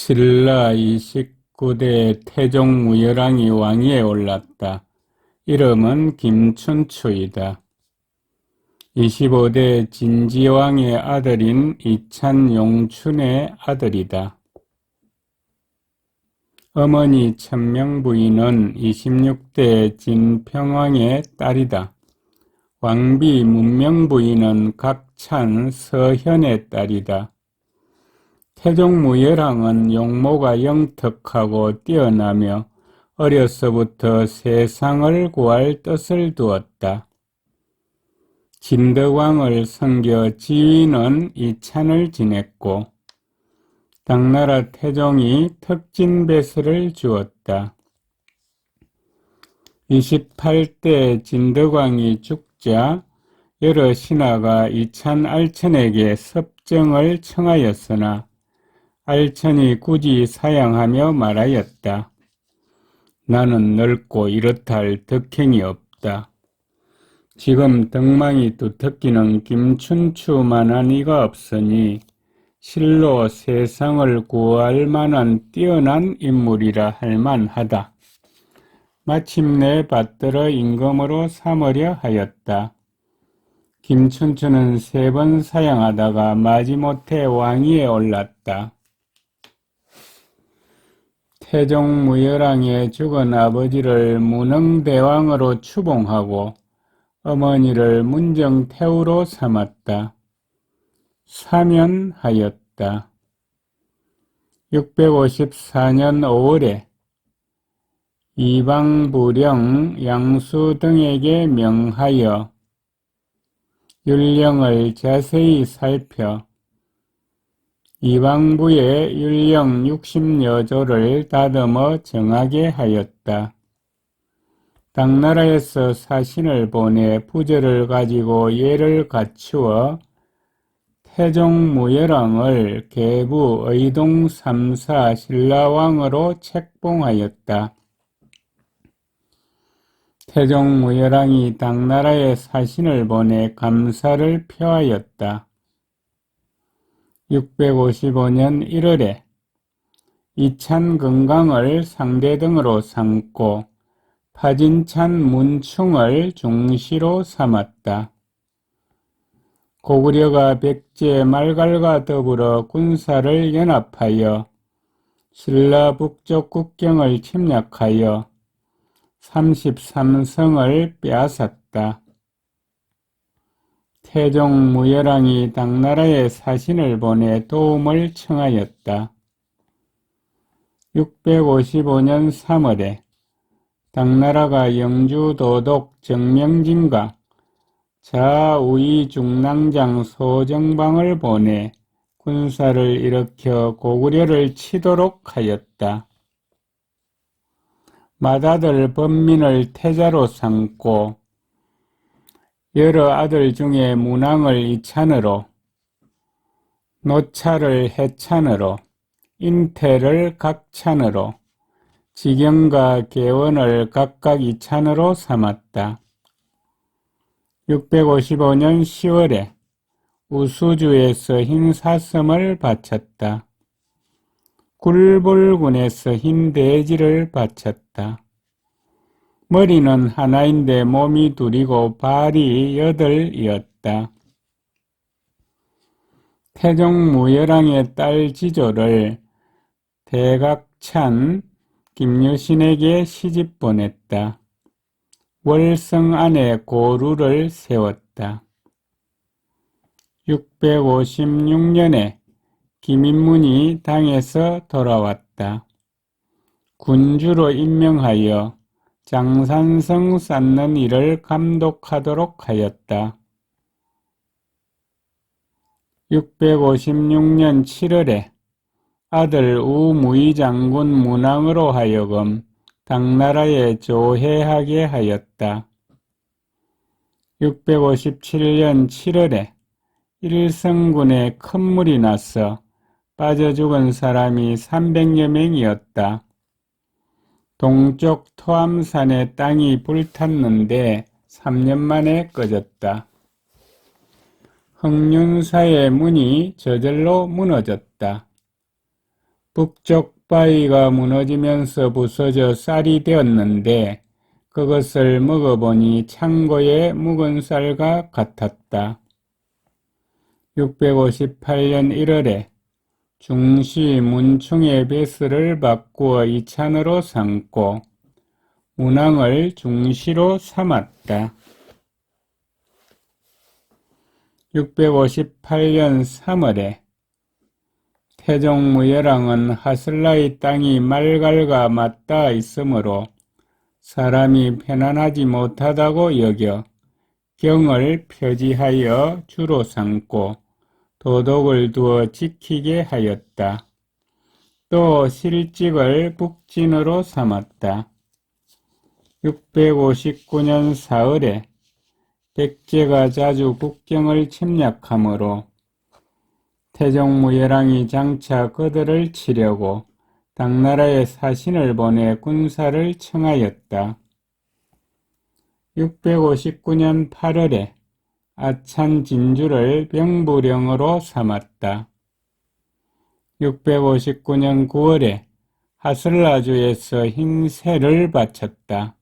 신라 29대 태종무열왕이 왕위에 올랐다. 이름은 김춘추이다. 25대 진지왕의 아들인 이찬용춘의 아들이다. 어머니 천명부인은 26대 진평왕의 딸이다. 왕비 문명부인은 각찬 서현의 딸이다. 태종무열왕은 용모가 영특하고 뛰어나며 어려서부터 세상을 구할 뜻을 두었다. 진덕왕을 섬겨 지위는 이찬을 지냈고 당나라 태종이 특진배설을 주었다. 28대 진덕왕이 죽자 여러 신하가 이찬 알천에게 섭정을 청하였으나 알천이 굳이 사양하며 말하였다. 나는 늙고 이렇다 할 덕행이 없다. 지금 덕망이 두텁기는 김춘추만한 이가 없으니 실로 세상을 구할 만한 뛰어난 인물이라 할 만하다. 마침내 받들어 임금으로 삼으려 하였다. 김춘추는 3번 사양하다가 마지못해 왕위에 올랐다. 태종무열왕의 죽은 아버지를 문흥대왕으로 추봉하고 어머니를 문정태우로 삼았다. 사면하였다. 654년 5월에 이방부령 양수 등에게 명하여 율령을 자세히 살펴 이방부의 율령 60여조를 다듬어 정하게 하였다. 당나라에서 사신을 보내 부제를 가지고 예를 갖추어 태종무열왕을 계부 의동 3사 신라왕으로 책봉하였다. 태종무열왕이 당나라에 사신을 보내 감사를 표하였다. 655년 1월에 이찬건강을 상대등으로 삼고 파진찬 문충을 중시로 삼았다. 고구려가 백제 말갈과 더불어 군사를 연합하여 신라 북쪽 국경을 침략하여 33성을 빼앗았다. 태종무열왕이 당나라에 사신을 보내 도움을 청하였다. 655년 3월에 당나라가 영주도독 정명진과 좌우이중랑장 소정방을 보내 군사를 일으켜 고구려를 치도록 하였다. 맏아들 범민을 태자로 삼고 여러 아들 중에 문왕을 이찬으로, 노차를 해찬으로, 인태를 각찬으로, 지경과 계원을 각각 이찬으로 삼았다. 655년 10월에 우수주에서 흰사슴을 바쳤다. 굴불군에서 흰돼지를 바쳤다. 머리는 하나인데 몸이 둘이고 발이 8이었다. 태종무열왕의 딸 지조를 대각찬 김유신에게 시집 보냈다. 월성 안에 고루를 세웠다. 656년에 김인문이 당에서 돌아왔다. 군주로 임명하여 장산성 쌓는 일을 감독하도록 하였다. 656년 7월에 아들 우무이장군 문왕으로 하여금 당나라에 조회하게 하였다. 657년 7월에 일성군에 큰 물이 나서 빠져 죽은 사람이 300여 명이었다. 동쪽 토암산의 땅이 불탔는데 3년 만에 꺼졌다. 흥륜사의 문이 저절로 무너졌다. 북쪽 바위가 무너지면서 부서져 쌀이 되었는데 그것을 먹어보니 창고의 묵은 쌀과 같았다. 658년 1월에 중시 문충의 벼슬을 바꾸어 이찬으로 삼고 문왕을 중시로 삼았다. 658년 3월에 태종무예랑은 하슬라의 땅이 말갈과 맞닿아 있으므로 사람이 편안하지 못하다고 여겨 경을 표지하여 주로 삼고 도덕을 두어 지키게 하였다. 또 실직을 북진으로 삼았다. 659년 4월에 백제가 자주 국경을 침략하므로 태종무예랑이 장차 그들을 치려고 당나라에 사신을 보내 군사를 청하였다. 659년 8월에 아찬 진주를 병부령으로 삼았다. 659년 9월에 하슬라주에서 흰새를 바쳤다.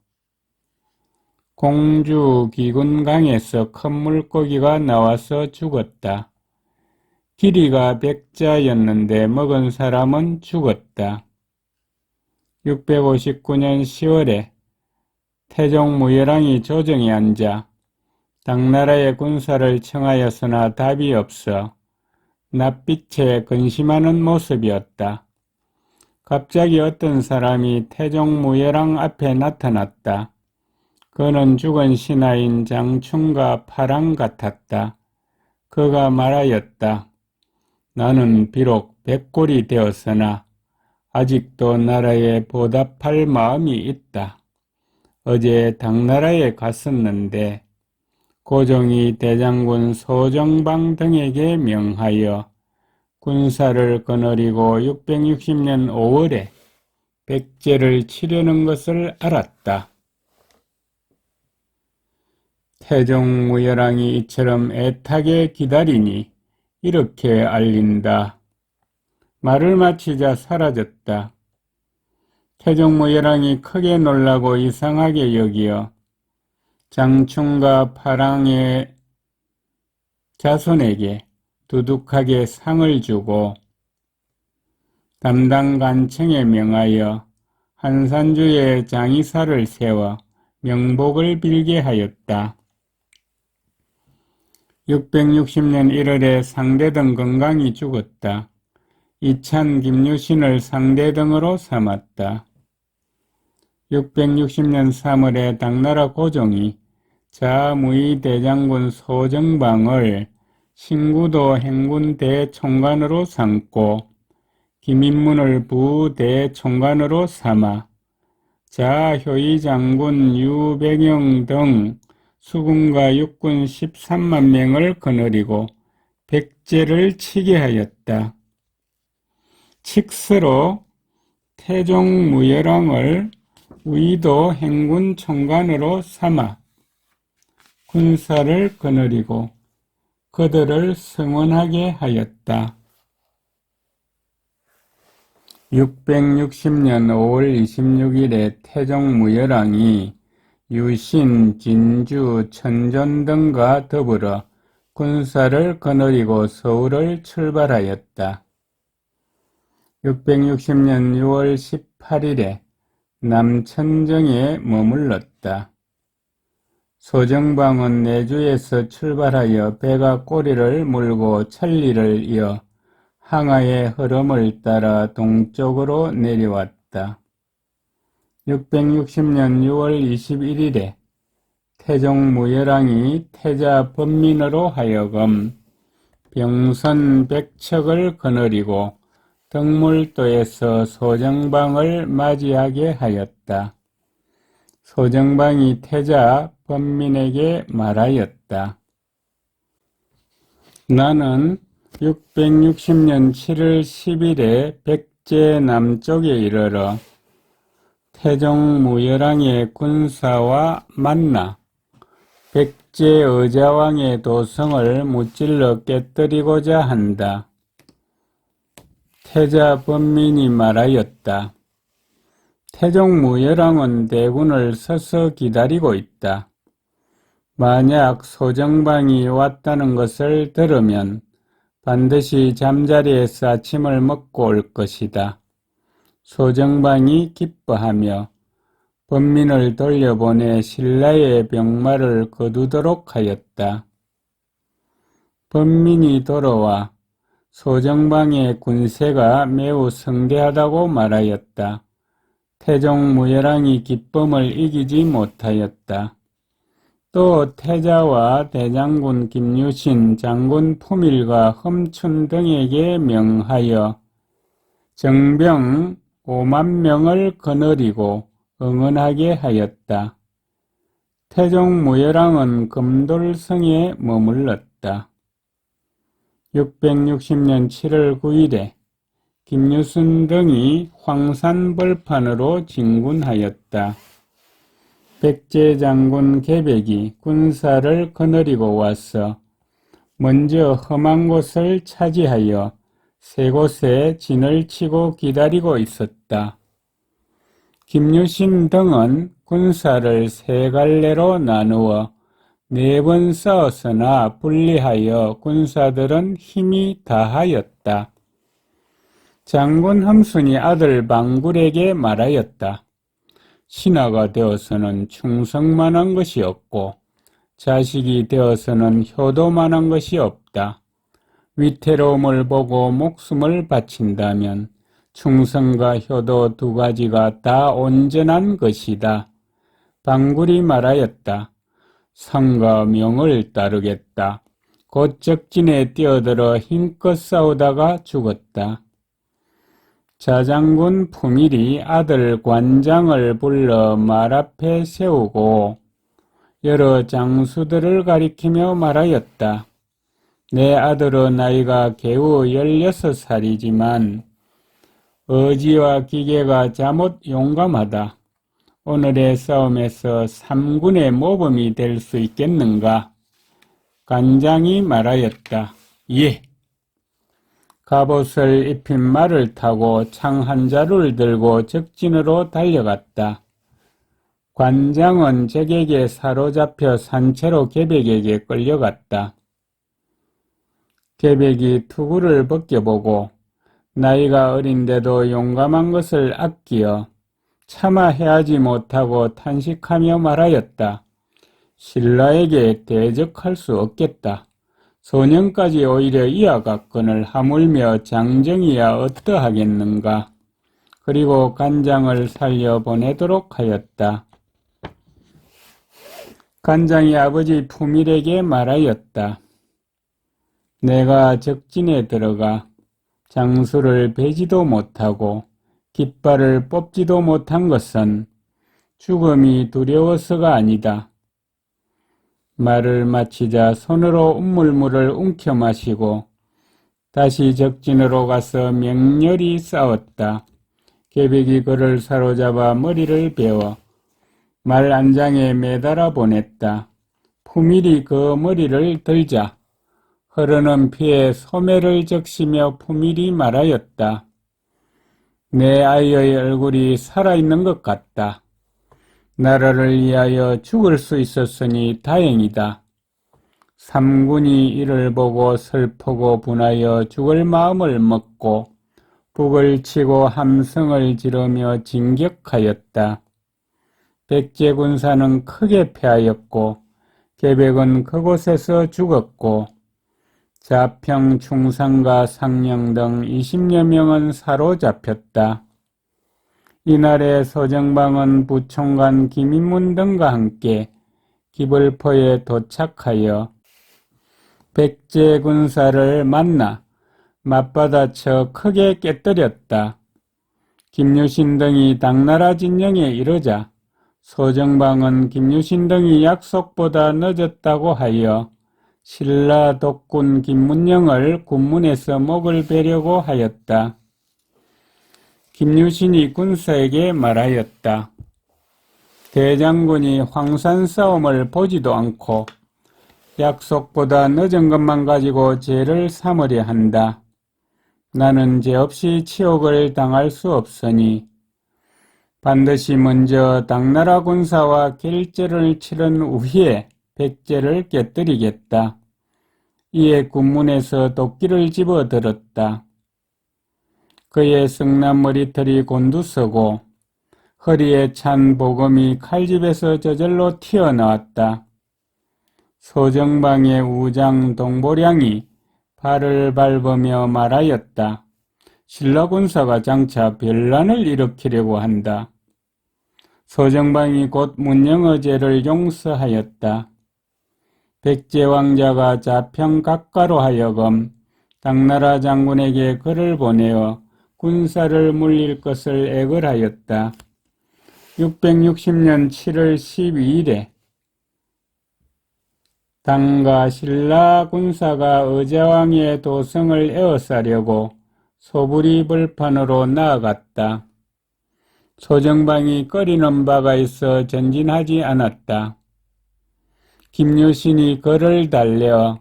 공주 기군강에서 큰 물고기가 나와서 죽었다. 길이가 100자였는데 먹은 사람은 죽었다. 659년 10월에 태종무예랑이 조정에 앉아 당나라의 군사를 청하였으나 답이 없어 낯빛에 근심하는 모습이었다. 갑자기 어떤 사람이 태종무예랑 앞에 나타났다. 그는 죽은 신하인 장충과 파랑 같았다. 그가 말하였다. 나는 비록 백골이 되었으나 아직도 나라에 보답할 마음이 있다. 어제 당나라에 갔었는데 고종이 대장군 소정방 등에게 명하여 군사를 거느리고 660년 5월에 백제를 치려는 것을 알았다. 태종무예랑이 이처럼 애타게 기다리니 이렇게 알린다. 말을 마치자 사라졌다. 태종무예랑이 크게 놀라고 이상하게 여기어 장충과 파랑의 자손에게 두둑하게 상을 주고 담당 간청에 명하여 한산주에 장의사를 세워 명복을 빌게 하였다. 660년 1월에 상대등 건강이 죽었다. 이찬 김유신을 상대등으로 삼았다. 660년 3월에 당나라 고종이 자무의 대장군 소정방을 신구도 행군 대총관으로 삼고 김인문을 부대총관으로 삼아 자효의 장군 유배경 등 수군과 육군 13만 명을 거느리고 백제를 치게 하였다. 칙스로 태종무예랑을 의도 행군 총관으로 삼아 군사를 거느리고 그들을 성원하게 하였다. 660년 5월 26일에 태종무예랑이 유신, 진주, 천존 등과 더불어 군사를 거느리고 서울을 출발하였다. 660년 6월 18일에 남천정에 머물렀다. 소정방은 내주에서 출발하여 배가 꼬리를 물고 천리를 이어 항아의 흐름을 따라 동쪽으로 내려왔다. 660년 6월 21일에 태종무예랑이 태자 범민으로 하여금 병선 100척을 거느리고 덕물도에서 소정방을 맞이하게 하였다. 소정방이 태자 범민에게 말하였다. 나는 660년 7월 10일에 백제 남쪽에 이르러 태종무예랑의 군사와 만나 백제 의자왕의 도성을 무찔러 깨뜨리고자 한다. 태자 범민이 말하였다. 태종무열왕은 대군을 서서 기다리고 있다. 만약 소정방이 왔다는 것을 들으면 반드시 잠자리에서 아침을 먹고 올 것이다. 소정방이 기뻐하며 범민을 돌려보내 신라의 병마를 거두도록 하였다. 범민이 돌아와 소정방의 군세가 매우 성대하다고 말하였다. 태종무열왕이 기쁨을 이기지 못하였다. 또 태자와 대장군 김유신, 장군 품일과 험춘 등에게 명하여 정병 5만 명을 거느리고 응원하게 하였다. 태종무열왕은 금돌성에 머물렀다. 660년 7월 9일에 김유신 등이 황산벌판으로 진군하였다. 백제 장군 계백이 군사를 거느리고 와서 먼저 험한 곳을 차지하여 세 곳에 진을 치고 기다리고 있었다. 김유신 등은 군사를 세 갈래로 나누어 4번 싸웠으나 분리하여 군사들은 힘이 다하였다. 장군 험순이 아들 방굴에게 말하였다. 신하가 되어서는 충성만한 것이 없고 자식이 되어서는 효도만한 것이 없다. 위태로움을 보고 목숨을 바친다면 충성과 효도 2가지가 다 온전한 것이다. 방굴이 말하였다. 상과 명을 따르겠다. 곧 적진에 뛰어들어 힘껏 싸우다가 죽었다. 자장군 품일이 아들 관장을 불러 말 앞에 세우고 여러 장수들을 가리키며 말하였다. 내 아들의 나이가 겨우 16살이지만 의지와 기계가 잠옷 용감하다. 오늘의 싸움에서 3군의 모범이 될 수 있겠는가? 관장이 말하였다. 예. 갑옷을 입힌 말을 타고 창 한 자루를 들고 적진으로 달려갔다. 관장은 적에게 사로잡혀 산채로 계백에게 끌려갔다. 계백이 투구를 벗겨보고 나이가 어린데도 용감한 것을 아끼어 차마 해하지 못하고 탄식하며 말하였다. 신라에게 대적할 수 없겠다. 소년까지 오히려 이아갔거늘 하물며 장정이야 어떠하겠는가. 그리고 간장을 살려 보내도록 하였다. 간장이 아버지 품일에게 말하였다. 내가 적진에 들어가 장수를 베지도 못하고 깃발을 뽑지도 못한 것은 죽음이 두려워서가 아니다. 말을 마치자 손으로 운물물을 움켜 마시고 다시 적진으로 가서 맹렬히 싸웠다. 계백이 그를 사로잡아 머리를 베어 말 안장에 매달아 보냈다. 품일이 그 머리를 들자 흐르는 피에 소매를 적시며 품일이 말하였다. 내 아이의 얼굴이 살아있는 것 같다. 나라를 위하여 죽을 수 있었으니 다행이다. 3군이 이를 보고 슬프고 분하여 죽을 마음을 먹고 북을 치고 함성을 지르며 진격하였다. 백제 군사는 크게 패하였고 계백은 그곳에서 죽었고 자평, 충상과 상령 등 20여 명은 사로잡혔다. 이날에 소정방은 부총관 김인문 등과 함께 기벌포에 도착하여 백제 군사를 만나 맞받아쳐 크게 깨뜨렸다. 김유신 등이 당나라 진영에 이르자 소정방은 김유신 등이 약속보다 늦었다고 하여 신라 독군 김문영을 군문에서 목을 베려고 하였다. 김유신이 군사에게 말하였다. 대장군이 황산 싸움을 보지도 않고 약속보다 늦은 것만 가지고 죄를 삼으려 한다. 나는 죄 없이 치욕을 당할 수 없으니 반드시 먼저 당나라 군사와 결전을 치른 후에 백제를 깨뜨리겠다. 이에 군문에서 도끼를 집어들었다. 그의 성난 머리털이 곤두서고 허리에 찬 보검이 칼집에서 저절로 튀어나왔다. 소정방의 우장 동보량이 발을 밟으며 말하였다. 신라군사가 장차 변란을 일으키려고 한다. 소정방이 곧 문영어제를 용서하였다. 백제 왕자가 자평각가로 하여금 당나라 장군에게 글을 보내어 군사를 물릴 것을 애걸하였다. 660년 7월 12일에 당가 신라 군사가 의자왕의 도성을 에워싸려고 소부리 벌판으로 나아갔다. 소정방이 꺼리는 바가 있어 전진하지 않았다. 김유신이 그를 달려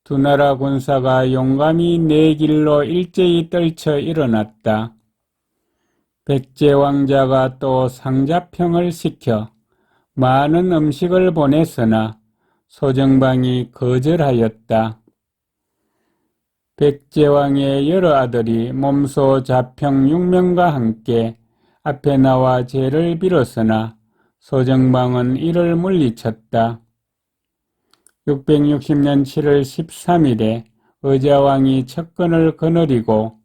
두 나라 군사가 용감히 네 길로 일제히 떨쳐 일어났다. 백제 왕자가 또 상자평을 시켜 많은 음식을 보냈으나 소정방이 거절하였다. 백제왕의 여러 아들이 몸소 자평 6명과 함께 앞에 나와 죄를 빌었으나 소정방은 이를 물리쳤다. 660년 7월 13일에 의자왕이 척근을 거느리고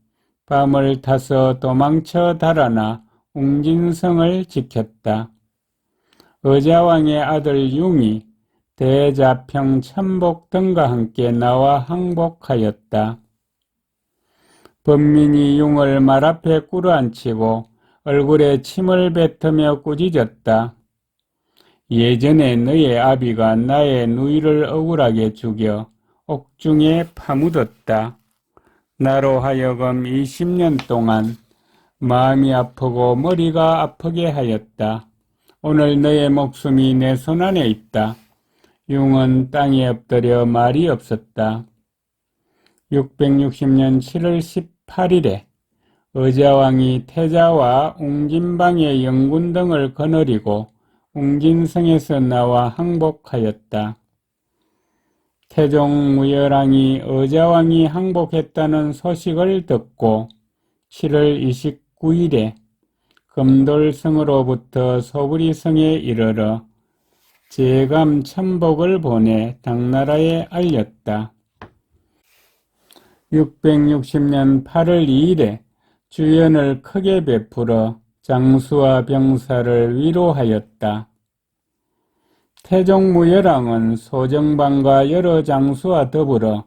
밤을 타서 도망쳐 달아나 웅진성을 지켰다. 의자왕의 아들 융이 대자평 천복 등과 함께 나와 항복하였다. 범민이 융을 말 앞에 꿇어앉히고 얼굴에 침을 뱉으며 꾸짖었다. 예전에 너의 아비가 나의 누이를 억울하게 죽여 옥중에 파묻었다. 나로 하여금 20년 동안 마음이 아프고 머리가 아프게 하였다. 오늘 너의 목숨이 내 손안에 있다. 융은 땅에 엎드려 말이 없었다. 660년 7월 18일에 의자왕이 태자와 웅진방의 영군 등을 거느리고 웅진성에서 나와 항복하였다. 태종무열왕이 의자왕이 항복했다는 소식을 듣고 7월 29일에 금돌성으로부터 소부리성에 이르러 제감 천복을 보내 당나라에 알렸다. 660년 8월 2일에 주연을 크게 베풀어 장수와 병사를 위로하였다. 태종무열왕은 소정방과 여러 장수와 더불어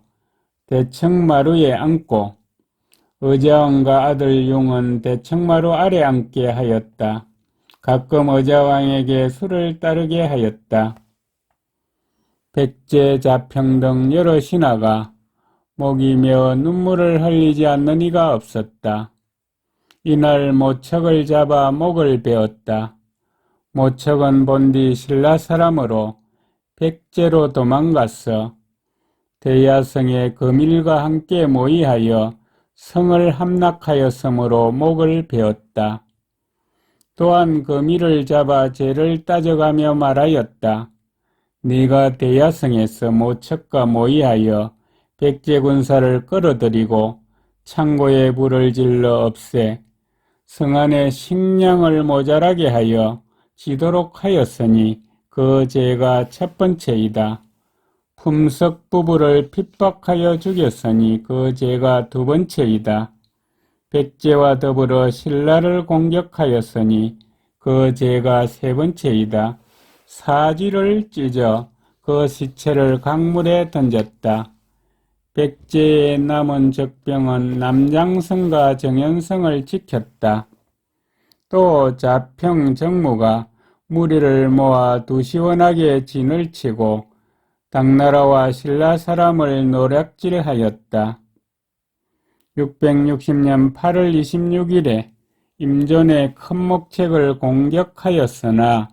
대청마루에 앉고 의자왕과 아들 융은 대청마루 아래 앉게 하였다. 가끔 의자왕에게 술을 따르게 하였다. 백제, 자평 등 여러 신하가 목이 메어 눈물을 흘리지 않는 이가 없었다. 이날 모척을 잡아 목을 베었다. 모척은 본디 신라 사람으로 백제로 도망가서 대야성의 금일과 함께 모의하여 성을 함락하였으므로 목을 베었다. 또한 금일을 잡아 죄를 따져가며 말하였다. 네가 대야성에서 모척과 모의하여 백제 군사를 끌어들이고 창고에 불을 질러 없애 성 안에 식량을 모자라게 하여 지도록 하였으니 그 죄가 첫 번째이다. 품석 부부를 핍박하여 죽였으니 그 죄가 두 번째이다. 백제와 더불어 신라를 공격하였으니 그 죄가 세 번째이다. 사지를 찢어 그 시체를 강물에 던졌다. 백제의 남은 적병은 남장성과 정현성을 지켰다. 또 자평 정무가 무리를 모아 두시원하게 진을 치고 당나라와 신라 사람을 노략질하였다. 660년 8월 26일에 임전의 큰 목책을 공격하였으나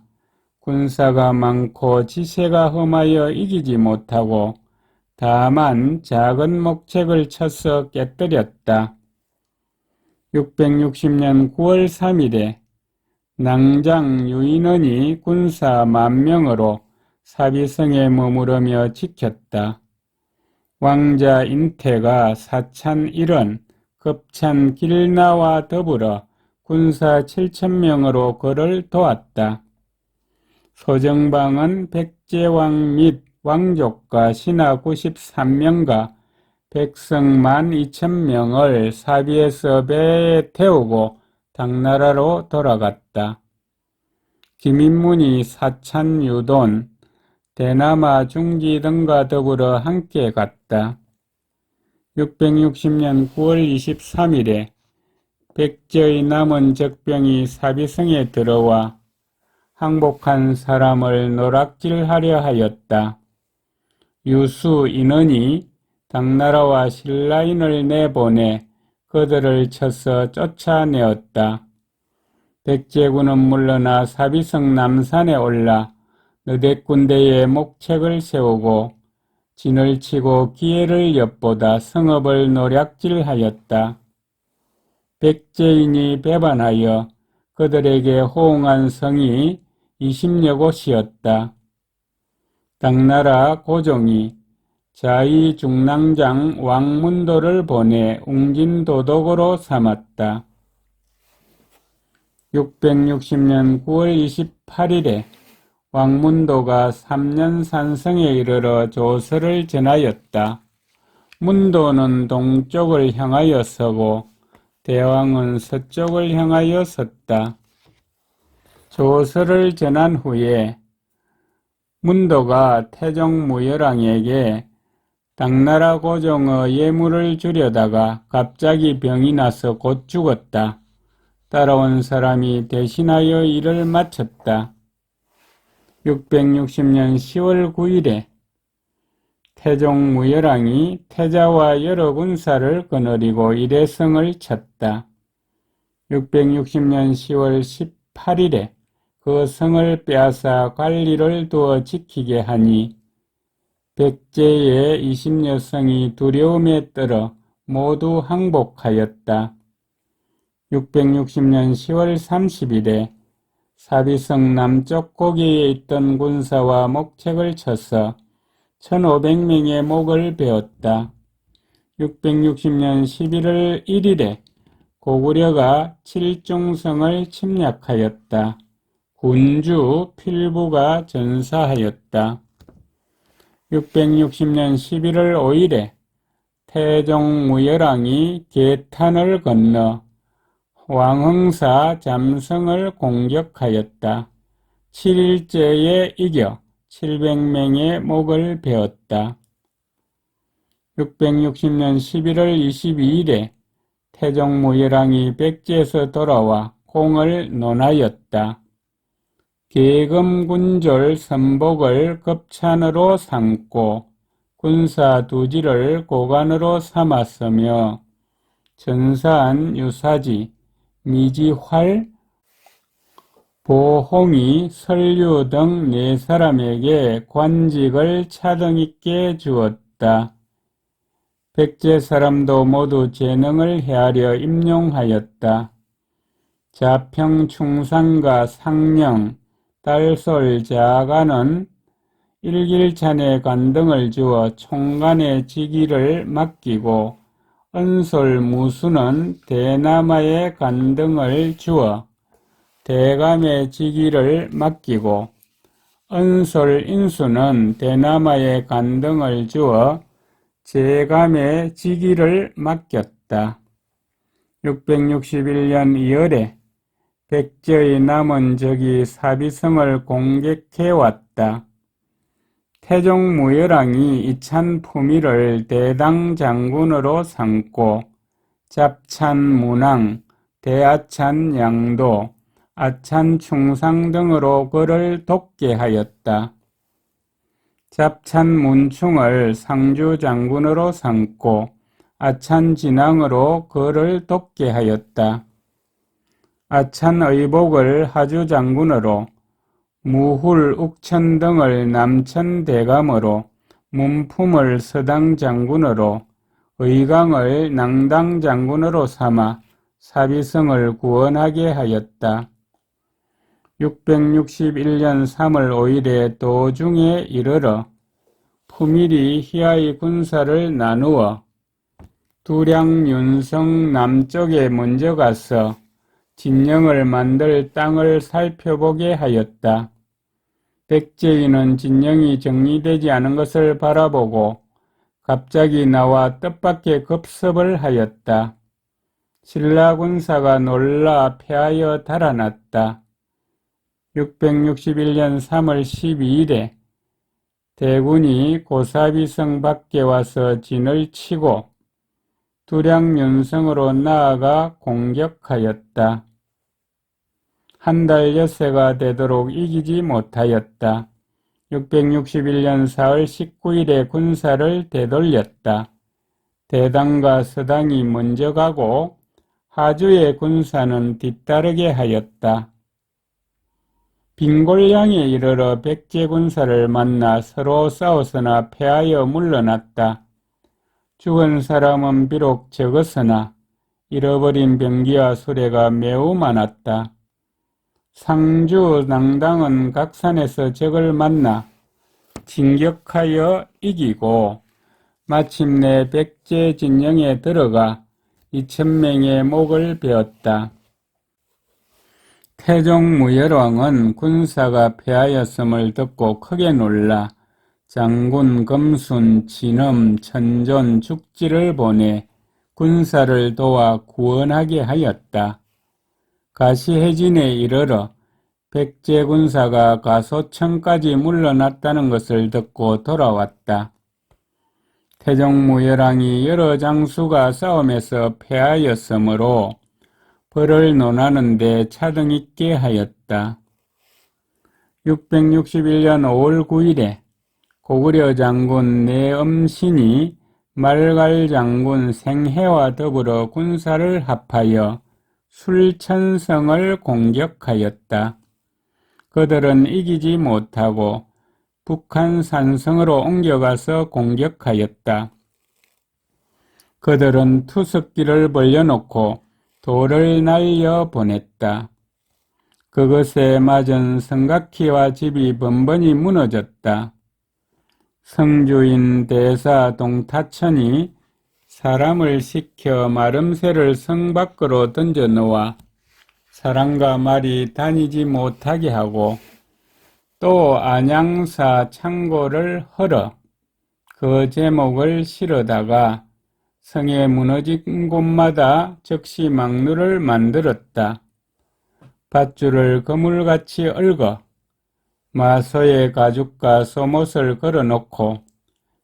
군사가 많고 지세가 험하여 이기지 못하고 다만 작은 목책을 쳐서 깨뜨렸다. 660년 9월 3일에 낭장 유인원이 군사 10,000명으로 사비성에 머무르며 지켰다. 왕자 인태가 사찬 일원, 급찬 길나와 더불어 군사 7,000명으로 그를 도왔다. 소정방은 백제왕 및 왕족과 신하 93명과 백성 12,000명을 사비에서 배에 태우고 당나라로 돌아갔다. 김인문이 사찬 유돈, 대남아 중지 등과 더불어 함께 갔다. 660년 9월 23일에 백제의 남은 적병이 사비성에 들어와 항복한 사람을 노락질하려 하였다. 유수 인원이 당나라와 신라인을 내보내 그들을 쳐서 쫓아내었다. 백제군은 물러나 사비성 남산에 올라 너댓군대에 목책을 세우고 진을 치고 기회를 엿보다 성읍을 노략질하였다. 백제인이 배반하여 그들에게 호응한 성이 20여 곳이었다. 당나라 고종이 자의중랑장 왕문도를 보내 웅진도독으로 삼았다. 660년 9월 28일에 왕문도가 3년 산성에 이르러 조서를 전하였다. 문도는 동쪽을 향하여 서고 대왕은 서쪽을 향하여 섰다. 조서를 전한 후에 문도가 태종무열왕에게 당나라 고종의 예물을 주려다가 갑자기 병이 나서 곧 죽었다. 따라온 사람이 대신하여 일을 마쳤다. 660년 10월 9일에 태종무열왕이 태자와 여러 군사를 거느리고 이래성을 쳤다. 660년 10월 18일에 그 성을 빼앗아 관리를 두어 지키게 하니 백제의 20여 성이 두려움에 떨어 모두 항복하였다. 660년 10월 30일에 사비성 남쪽 고개에 있던 군사와 목책을 쳐서 1,500명의 목을 베었다. 660년 11월 1일에 고구려가 칠중성을 침략하였다. 군주 필부가 전사하였다. 660년 11월 5일에 태종무열왕이 계탄을 건너 왕흥사 잠성을 공격하였다. 7일째에 이겨 700명의 목을 베었다. 660년 11월 22일에 태종무열왕이 백제에서 돌아와 공을 논하였다. 계금군졸 선복을 급찬으로 삼고 군사 두지를 고관으로 삼았으며 전사한 유사지, 미지활, 보홍이, 설류 등 4사람에게 관직을 차등있게 주었다. 백제 사람도 모두 재능을 헤아려 임용하였다. 자평 충산과 상령, 달솔 자가는 일길찬의 관등을 주어 총관의 직위를 맡기고 은솔 무수는 대남아의 관등을 주어 대감의 직위를 맡기고 은솔 인수는 대남아의 관등을 주어 제감의 직위를 맡겼다. 661년 2월에 백제의 남은 적이 사비성을 공격해왔다. 태종무열왕이 이찬품위를 대당장군으로 삼고 잡찬문왕, 대아찬양도, 아찬충상 등으로 그를 돕게 하였다. 잡찬문충을 상주장군으로 삼고 아찬진왕으로 그를 돕게 하였다. 아찬의복을 하주장군으로, 무훌, 욱천 등을 남천대감으로, 문품을 서당장군으로, 의강을 낭당장군으로 삼아 사비성을 구원하게 하였다. 661년 3월 5일에 도중에 이르러 푸밀이 희하의 군사를 나누어 두량윤성 남쪽에 먼저 가서 진영을 만들 땅을 살펴보게 하였다. 백제인은 진영이 정리되지 않은 것을 바라보고 갑자기 나와 뜻밖의 급습을 하였다. 신라 군사가 놀라 패하여 달아났다. 661년 3월 12일에 대군이 고사비성 밖에 와서 진을 치고 두량윤성으로 나아가 공격하였다. 한 달 여새가 되도록 이기지 못하였다. 661년 4월 19일에 군사를 되돌렸다. 대당과 서당이 먼저 가고 하주의 군사는 뒤따르게 하였다. 빙골량에 이르러 백제 군사를 만나 서로 싸웠으나 패하여 물러났다. 죽은 사람은 비록 적었으나 잃어버린 병기와 수레가 매우 많았다. 상주 낭당은 각산에서 적을 만나 진격하여 이기고 마침내 백제 진영에 들어가 2,000명의 목을 베었다. 태종무열왕은 군사가 패하였음을 듣고 크게 놀라 장군 검순, 진엄, 천존, 죽지를 보내 군사를 도와 구원하게 하였다. 가시해진에 이르러 백제 군사가 가소천까지 물러났다는 것을 듣고 돌아왔다. 태종무열왕이 여러 장수가 싸움에서 패하였으므로 벌을 논하는데 차등있게 하였다. 661년 5월 9일에 고구려 장군 내엄신이 말갈 장군 생해와 더불어 군사를 합하여 술천성을 공격하였다. 그들은 이기지 못하고 북한 산성으로 옮겨가서 공격하였다. 그들은 투석기를 벌려놓고 돌을 날려 보냈다. 그것에 맞은 성각희와 집이 번번이 무너졌다. 성주인 대사 동타천이 사람을 시켜 마름새를 성 밖으로 던져 놓아 사람과 말이 다니지 못하게 하고 또 안양사 창고를 헐어 그 제목을 실어다가 성에 무너진 곳마다 적시망루를 만들었다. 밧줄을 그물같이 얽어 마소의 가죽과 소못을 걸어놓고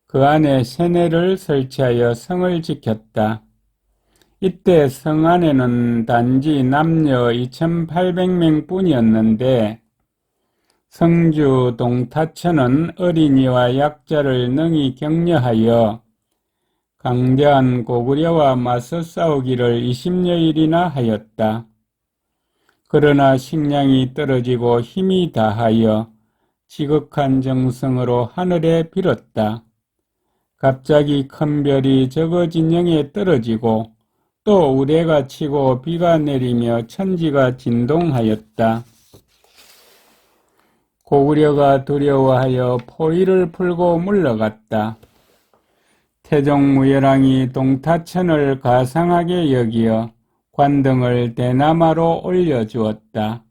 그 안에 세뇌를 설치하여 성을 지켰다. 이때 성 안에는 단지 남녀 2,800명 뿐이었는데 성주 동타천은 어린이와 약자를 능히 격려하여 강대한 고구려와 맞서 싸우기를 20여일이나 하였다. 그러나 식량이 떨어지고 힘이 다하여 지극한 정성으로 하늘에 빌었다. 갑자기 큰 별이 저거 진영에 떨어지고 또 우레가 치고 비가 내리며 천지가 진동하였다. 고구려가 두려워하여 포위를 풀고 물러갔다. 태종무열왕이 동타천을 가상하게 여기어 관등을 대나마로 올려주었다.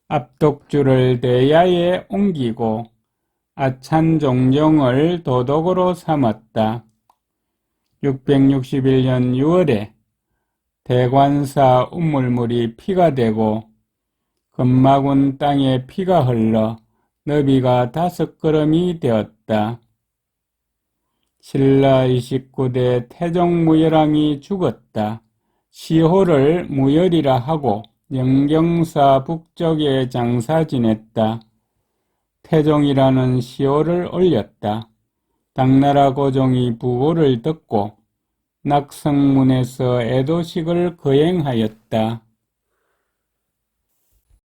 압독주를 대야에 옮기고 아찬종종을 도독으로 삼았다. 661년 6월에 대관사 우물물이 피가 되고 금마군 땅에 피가 흘러 너비가 5걸음이 되었다. 신라 29대 태종무열왕이 죽었다. 시호를 무열이라 하고 영경사 북쪽에 장사 지냈다. 태종이라는 시호를 올렸다. 당나라 고종이 부고를 듣고 낙성문에서 애도식을 거행하였다.